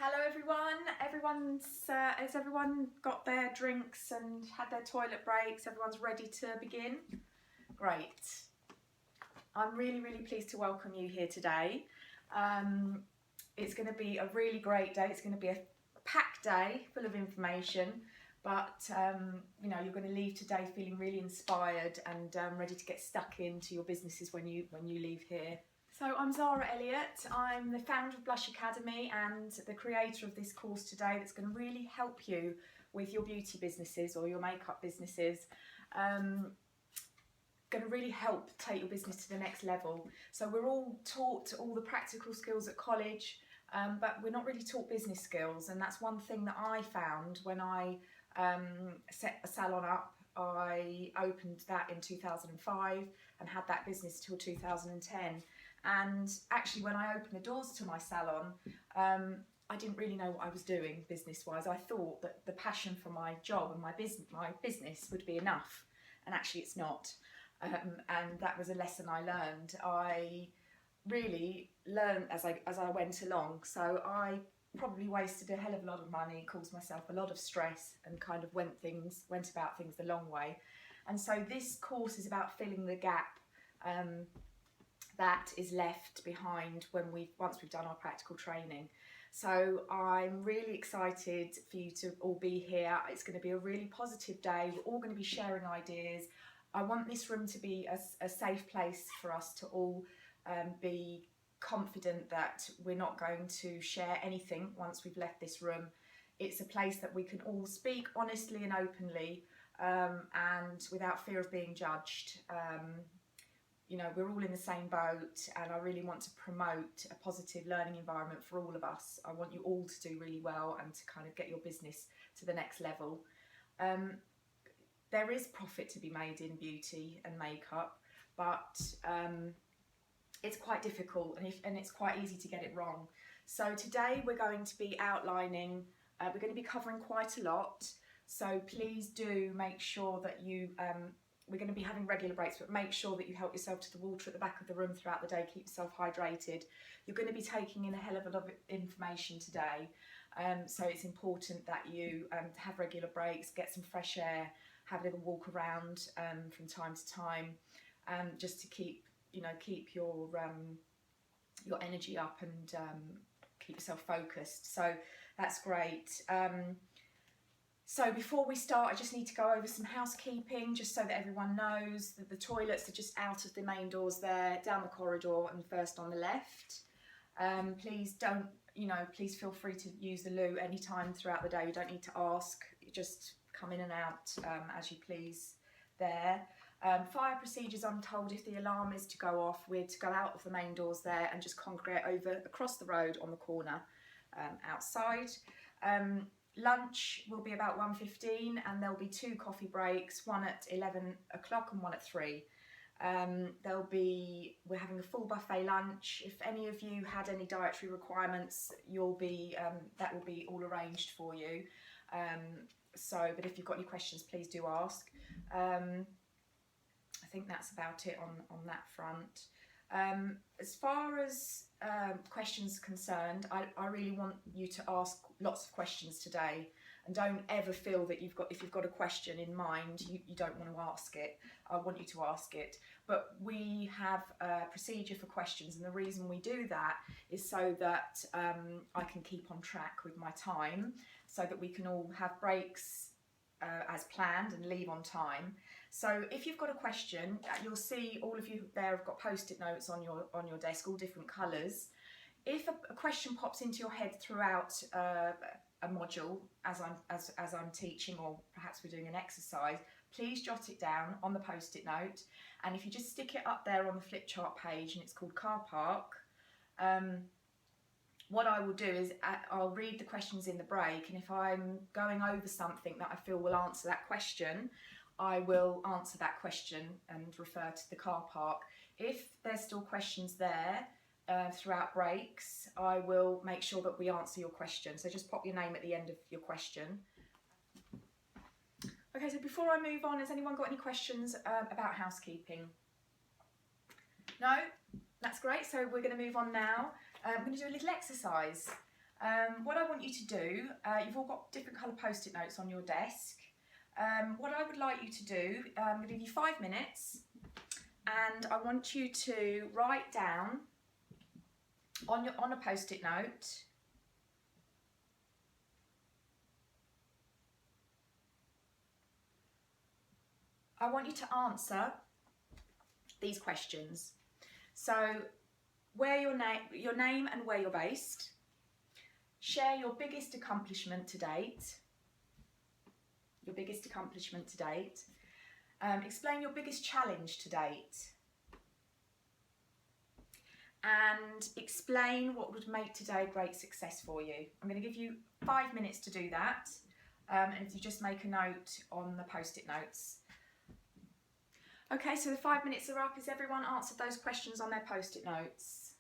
Hello everyone. Has everyone got their drinks and had their toilet breaks? Everyone's ready to begin? Great. I'm really pleased to welcome you here today. It's going to be a really great day. It's going to be a packed day full of information, but you know, you're going to leave today feeling really inspired and ready to get stuck into your businesses when you leave here. So I'm Zara Elliott. I'm the founder of Blush Academy and the creator of this course today that's going to really help you with your beauty businesses or your makeup businesses. Going to really help take your business to the next level. So we're all taught all the practical skills at college, but we're not really taught business skills, and that's one thing that I found when I set a salon up. I opened that in 2005 and had that business till 2010. And actually, when I opened the doors to my salon, I didn't really know what I was doing business-wise. I thought that the passion for my job and my business would be enough, and actually it's not. And that was a lesson I learned. I really learned as I went along. So I probably wasted a hell of a lot of money, caused myself a lot of stress, and kind of went about things the long way. And so this course is about filling the gap that is left behind once we've done our practical training. So I'm really excited for you to all be here. It's going to be a really positive day. We're all going to be sharing ideas. I want this room to be a safe place for us to all be confident that we're not going to share anything once we've left this room. It's a place that we can all speak honestly and openly and without fear of being judged. You know, we're all in the same boat, and I really want to promote a positive learning environment for all of us. I want you all to do really well and to kind of get your business to the next level. There is profit to be made in beauty and makeup, but it's quite difficult and it's quite easy to get it wrong. So today we're going to be outlining, we're going to be covering quite a lot. So please do make sure that you we're going to be having regular breaks, but make sure that you help yourself to the water at the back of the room throughout the day. Keep yourself hydrated. You're going to be taking in a hell of a lot of information today, so it's important that you have regular breaks, get some fresh air, have a little walk around from time to time, just to keep your energy up and keep yourself focused. So that's great. So before we start, I just need to go over some housekeeping, just so that everyone knows that the toilets are just out of the main doors there, down the corridor and first on the left. Please feel free to use the loo anytime throughout the day. You don't need to ask, you just come in and out as you please there. Fire procedures, I'm told if the alarm is to go off, we're to go out of the main doors there and just congregate across the road on the corner outside. Lunch will be about 1:15, and there'll be 2 coffee breaks, one at 11 o'clock and one at 3. We're having a full buffet lunch. If any of you had any dietary requirements, that will be all arranged for you. But if you've got any questions, please do ask. I think that's about it on that front. As far as questions are concerned, I really want you to ask lots of questions today, and don't ever feel that if you've got a question in mind, you don't want to ask it. I want you to ask it. But we have a procedure for questions, and the reason we do that is so that I can keep on track with my time, so that we can all have breaks as planned and leave on time. So if you've got a question, you'll see all of you there have got post-it notes on your desk, all different colours. If a question pops into your head throughout a module as I'm teaching, or perhaps we're doing an exercise, please jot it down on the post-it note. And if you just stick it up there on the flip chart page, and it's called car park, what I will do is I'll read the questions in the break, and if I'm going over something that I feel will answer that question, I will answer that question and refer to the car park. If there's still questions there throughout breaks, I will make sure that we answer your question. So just pop your name at the end of your question. Okay, so before I move on, has anyone got any questions about housekeeping? No? That's great. So we're going to move on now. I'm going to do a little exercise. What I want you to do, you've all got different colour post-it notes on your desk. What I would like you to do, I'm going to give you 5 minutes, and I want you to write down on a post-it note I want you to answer these questions. So, where your name and where you're based. Share your biggest accomplishment to date. Your biggest accomplishment to date. Explain your biggest challenge to date. And explain what would make today a great success for you. I'm going to give you 5 minutes to do that. And if you just make a note on the post-it notes. Okay, so the 5 minutes are up. Has everyone answered those questions on their post-it notes?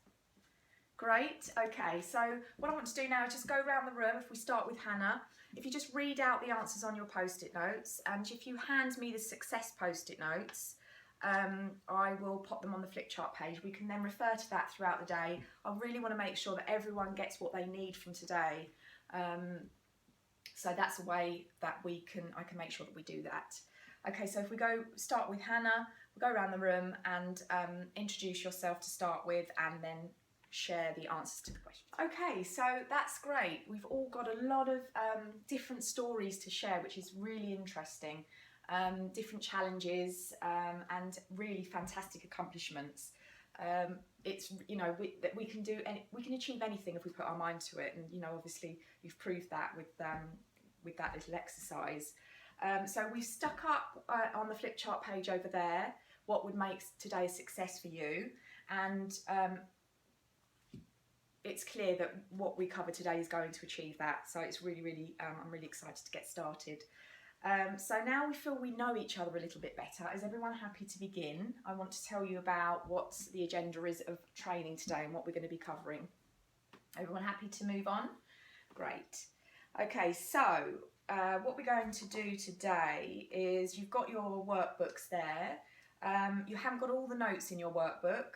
Great. Okay, so what I want to do now is just go around the room. If we start with Hannah, if you just read out the answers on your post-it notes, and if you hand me the success post-it notes, I will pop them on the flip chart page. We can then refer to that throughout the day. I really want to make sure that everyone gets what they need from today. So that's a way that I can make sure that we do that. Okay, so if we start with Hannah, we'll go around the room and introduce yourself to start with, and then share the answers to the questions. Okay, so that's great. We've all got a lot of different stories to share, which is really interesting. Different challenges and really fantastic accomplishments. It's, you know, we can achieve anything if we put our mind to it, and you know, obviously you've proved that with that little exercise. So we've stuck up on the flip chart page over there what would make today a success for you, and it's clear that what we cover today is going to achieve that. So it's really, I'm really excited to get started. So now we feel we know each other a little bit better. Is everyone happy to begin? I want to tell you about what the agenda is of training today and what we're going to be covering. Everyone happy to move on? Great. Okay, so what we're going to do today is, you've got your workbooks there. You haven't got all the notes in your workbook.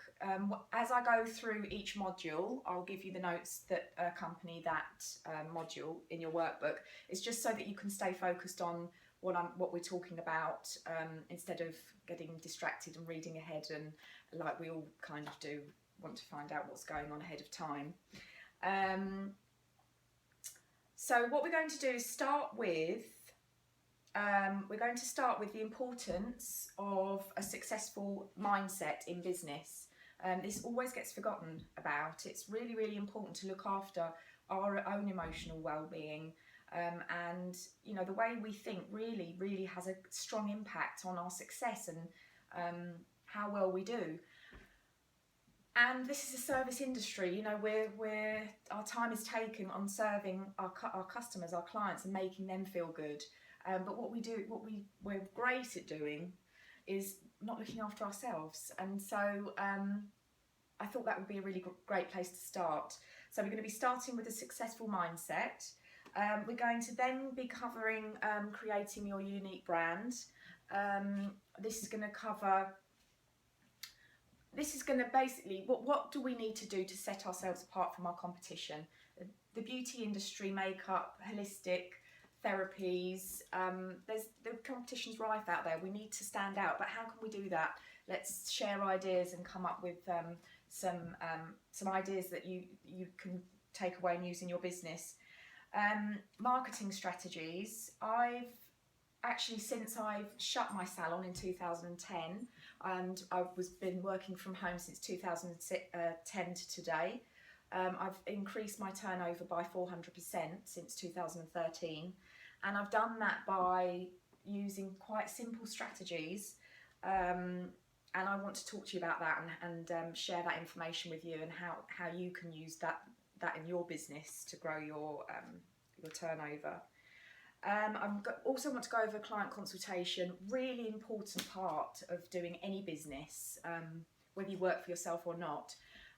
As I go through each module, I'll give you the notes that accompany that module in your workbook. It's just so that you can stay focused on what we're talking about, instead of getting distracted and reading ahead, and like we all kind of do want to find out what's going on ahead of time. So what we're going to do is start with the importance of a successful mindset in business. This always gets forgotten about. It's really important to look after our own emotional well-being, and you know, the way we think really has a strong impact on our success and how well we do. And this is a service industry, you know, our time is taken on serving our customers, our clients, and making them feel good. But what we're great at doing is not looking after ourselves. And so I thought that would be a really great place to start. So we're going to be starting with a successful mindset. We're going to then be covering creating your unique brand. This is going to basically, what do we need to do to set ourselves apart from our competition? The beauty industry, makeup, holistic therapies, the competition's rife out there. We need to stand out, but how can we do that? Let's share ideas and come up with some ideas that you can take away and use in your business. Marketing strategies. Since I've shut my salon in 2010, and I've been working from home since 2010 to today, I've increased my turnover by 400% since 2013, and I've done that by using quite simple strategies, and I want to talk to you about that and share that information with you, and how you can use that in your business to grow your turnover. I also want to go over client consultation, really important part of doing any business, whether you work for yourself or not.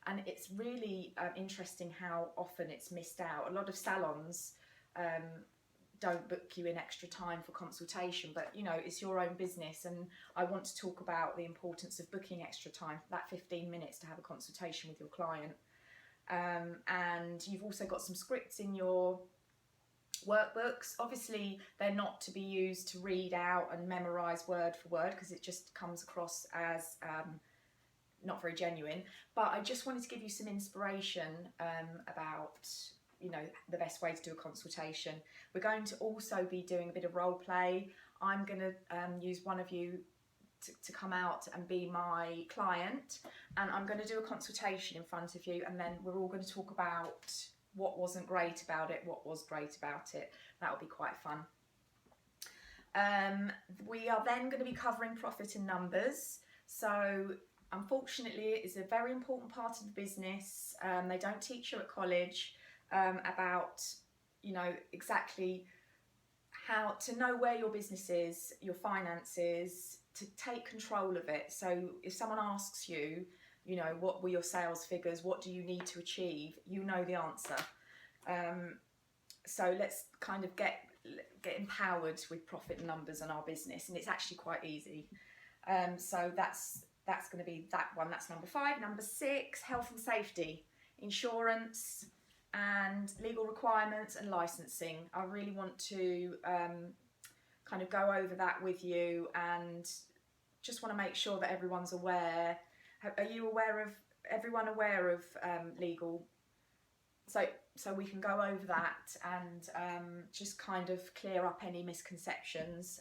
And it's really interesting how often it's missed out. A lot of salons don't book you in extra time for consultation, but you know, it's your own business, and I want to talk about the importance of booking extra time, that 15 minutes to have a consultation with your client. and you've also got some scripts in your workbooks. Obviously they're not to be used to read out and memorize word for word, because it just comes across as not very genuine, but I just wanted to give you some inspiration about, you know, the best way to do a consultation. We're going to also be doing a bit of role play. I'm going to use one of you to come out and be my client, and I'm going to do a consultation in front of you, and then we're all going to talk about what wasn't great about it, what was great about it. That will be quite fun. We are then going to be covering profit and numbers. So unfortunately, it is a very important part of the business. They don't teach you at college about, you know, exactly how to know where your business is, your finances, to take control of it. So if someone asks you, you know, what were your sales figures, what do you need to achieve, you know the answer. So let's kind of get empowered with profit and numbers in our business, and it's actually quite easy. So that's going to be that one. That's number 5. Number 6, health and safety, insurance and legal requirements and licensing. I really want to kind of go over that with you, and just want to make sure that everyone's aware. Are you aware of, everyone aware of legal? So we can go over that and just kind of clear up any misconceptions,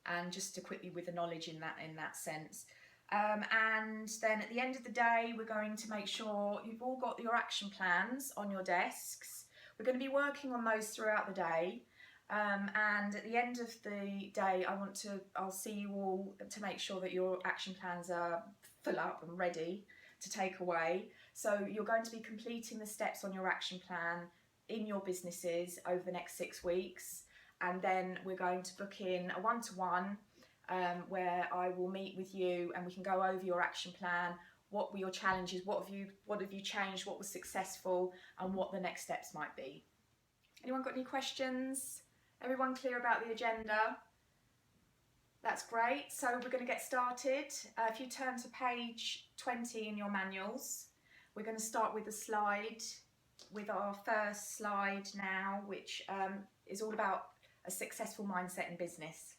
and just equip you with the knowledge in that sense. And then at the end of the day, we're going to make sure you've all got your action plans on your desks. We're going to be working on those throughout the day. And at the end of the day, I'll see you all to make sure that your action plans are full up and ready to take away. So you're going to be completing the steps on your action plan in your businesses over the next 6 weeks. And then we're going to book in a one-to-one where I will meet with you and we can go over your action plan. What were your challenges? What have you changed? What was successful? And what the next steps might be. Anyone got any questions? Everyone clear about the agenda? That's great. So we're going to get started. If you turn to page 20 in your manuals, we're going to start with a slide, with our first slide now, which is all about a successful mindset in business.